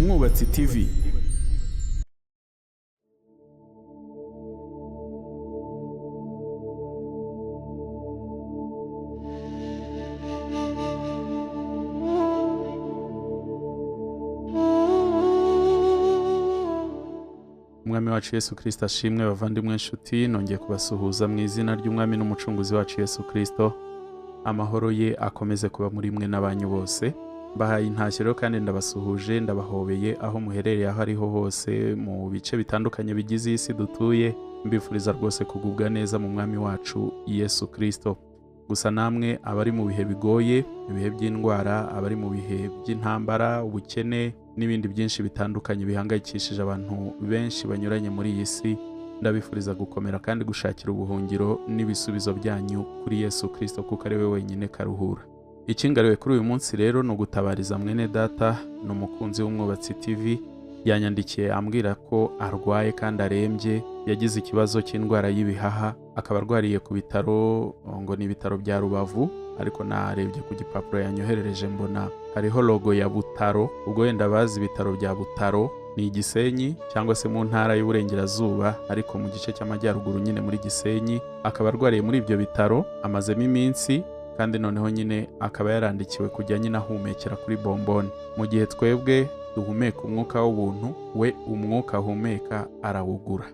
Umwubatsi TV. Umwami wacu Yesu Kristo ashimwe. Bavandimwe nshuti, nongeye kubasuhuza mu izina ry'umwami n'umucunguzi wacu Yesu Kristo. Amahoro ye akomeze kuba muri mwe n'abanyu bose. Bahaye intashyo kandi ndabasuhuje, ndabahobeye aho muherereye aho ariho hose mu bice bitandukanye bigize isi dutuye. Mbifuriza rwose kugubwa neza mu mwami wacu Yesu Kristo. Gusa namwe abari mu bihe bigoye, ibihe by'indwara, abari mu bihe by'intambara, ubukene n'ibindi byinshi bitandukanye bihangayikishije abantu benshi banyuranye muri iyi si, ndabifuriza gukomera kandi gushakira ubuhungiro n'ibisubizo byanyu kuri Yesu Kristo, kuko ari we wenyine karuhura. Ikingariwe kuri uyu munsi rero ni ugutabariza mwene data n'umukunzi w'Umwubatsi TV. Yanyandikiye ambwira ko arwaye kandi arembye, yagize ikibazo cy'indwara y'ibihaha, akaba arwariye ku bitaro, ngo ni ibitaro bya Rubavu, ariko narebye ku gipapuro yanyoherereje mbona hariho logo ya Butaro. Ubwo wenda bazi ibitaro bya Butaro ni Gisenyi cyangwa se mu ntara y'Uburengerazuba, ariko mu gice cy'amajyaruguru nyine muri Gisenyi. Akaba arwariye muri ibyo bitaro, amazemo iminsi, kandi noneho nyine akaba yarandikiwe kujya nyine ahumekera kuri bomboni. Mu gihe twebwe duhumeka umwuka w'ubuntu, we umwuka ahumeka arawugura.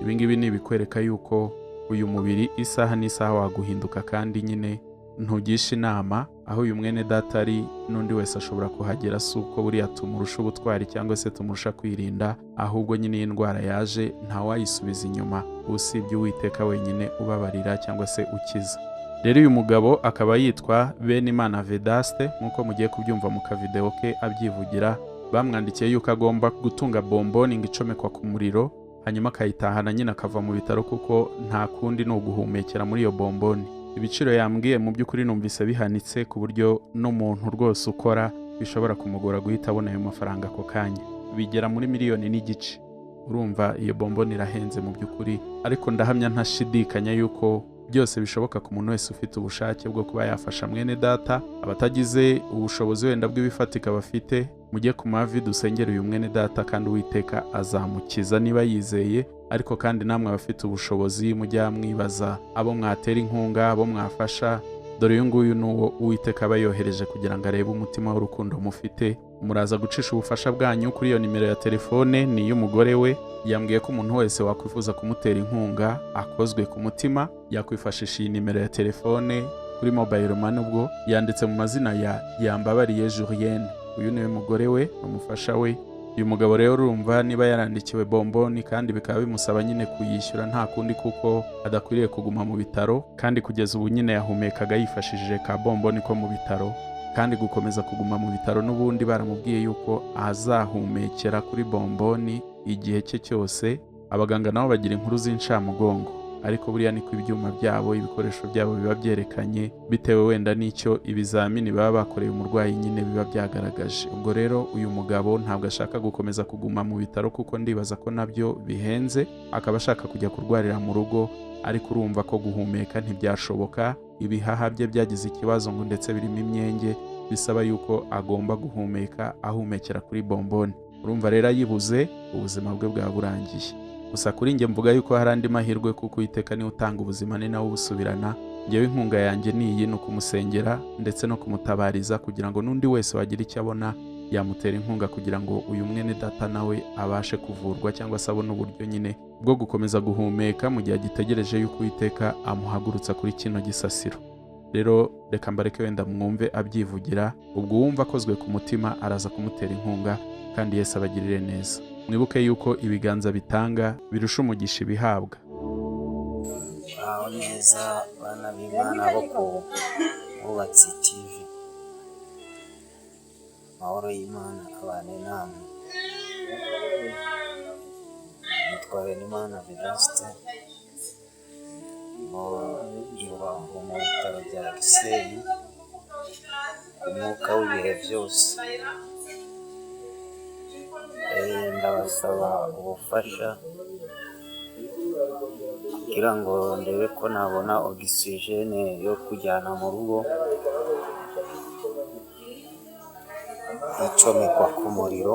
Ibi ngibi ni ibikwereka yuko uyu mubiri isaha n'isaha waguhinduka, kandi nyine ntugisha inama aho uyu mwene data ari. N'undi wese ashobora kuhagera, si uko buriya tumurusha ubutwari cyangwa se tumurusha kwirinda, ahubwo nyine iyi ndwara yaje ntawayisubiza inyuma usibye Uwiteka wenyine ubabarira cyangwa se ukiza. Rero uyu mugabo akaba yitwa Benimana Vedaste, nk'uko mugiye kubyumva mu kavideo ke abyivugira. Bamwandikiye yuko agomba gutunga bomboni ngo icomekwa ku muriro, hanyuma akayitahana nyine akava mu bitaro, kuko nta kundi ni uguhumekera muri iyo bomboni. Ibiciro yambwiye mu by'ukuri numvise bihanitse, ku buryo n'umuntu rwose ukora bishobora kumugora guhita abona ayo mafaranga ako kanya. Bigera muri 1.5 miliyoni. Urumva iyo bomboni irahenze mu by'ukuri, ariko ndahamya ntashidikanya yuko byose bishoboka ku muntu wese ufite ubushake bwo kuba yafasha mwene data. Abatagize ubushobozi wenda bw'ibifatika bafite, mujye ku mavi dusengere uyu mwene data, kandi Uwiteka azamukiza niba yizeye. Ariko kandi namwe abafite ubushobozi mujya mwibaza abo mwatera inkunga, abo mwafasha. Dore uyu nguyu n'uwo Uwiteka aba yohereje kugira ngo arebe umutima w'urukundo mufite. Muraza gucisha ubufasha bwanyu kuri iyo nimero ya telefone, ni iy'umugore we. Yambwiye ko umuntu wese wakwifuza kumutera inkunga akozwe ku mutima yakwifashisha iyi nimero ya telefone kuri mobile money. Ubwo yanditse mu mazina ya Yambabariye Julienne. Uyu niwe mugore we, umufasha we. Uyu mugabo rero urumva niba yarandikiwe bomboni kandi bikaba bimusaba nyine kuyishyura nta kundi, kuko adakwiriye kuguma mu bitaro, kandi kugeza ubu nyine yahumekaga yifashishije ka bomboni ko mu bitaro, kandi gukomeza kuguma mu bitaro n'ubundi baramubwiye yuko azahumekera kuri bomboni igihe cye cyose. Abaganga nabo bagira inkuru z'incamugongo, ariko buriya niko ibyuma byabo, ibikoresho byabo biba byerekanye, bitewe wenda n'icyo ibizamini baba bakoreye umurwayi nyine biba byagaragaje. Ubwo rero uyu mugabo ntabwo ashaka gukomeza kuguma mu bitaro, kuko ndibaza ko nabyo bihenze. Akaba ashaka kujya kurwarira mu rugo, ariko urumva ko guhumeka ntibyashoboka. Ibihaha bye byagize ikibazo ngo ndetse birimo imyenge, bisaba yuko agomba guhumeka ahumekera kuri bomboni. Urumva rero yibuze, ubuzima bwe bwa burangiye. Gusa kuri njye mvuga yuko hari andi mahirwe, kuko Uwiteka niwe utanga ubuzima, ni nawe ubusubirana. Njyewe inkunga yanjye ni iyi, ni ukumusengera ndetse no kumutabariza, kugira ngo n'undi wese wagira icyo abona yamutera inkunga, kugira ngo uyu mwene data nawe abashe kuvurwa, cyangwa se abone uburyo nyine bwo gukomeza guhumeka mu gihe agitegereje yuko Uwiteka amuhagurutsa kuri kino gisasiro. Rero reka mbareke wenda mwumve abyivugira. Ubwo uwumva akozwe ku mutima araza kumutera inkunga, kandi Yesu abagirire neza. Mwibuke yuko ibiganza bitanga birusha umugisha ibihabwa. Aho neza bana b'Imana bo ku Umwubatsi TV. Mahoro y'Imana abane namwe. Nitwa Benimana Vedaste, mu bitaro bya Gisenyi, umwuka w'ibihe byose. Ndabasaba ubufasha kugira ngo ndebe ko nabona ogisijene yo kujyana mu rugo. gucomekwa ku muriro.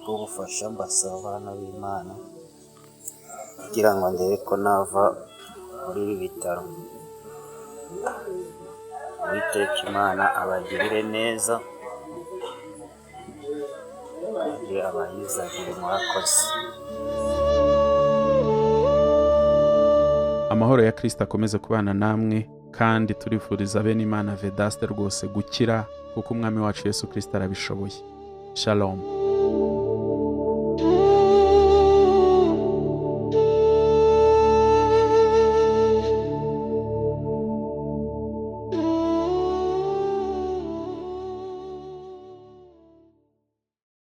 Ubufasha mbasaba abana b'Imana kugira ngo ndebe ko nava muri ibi bitaro. Uwiteka Imana abagirire neza kandi abayizagire murakoze. Amahoro ya Kristo akomeze kubana namwe, kandi turifuriza bene Imana Vedaste rwose gukira, kuko umwami wacu Yesu Kristo arabishoboye. Shalom.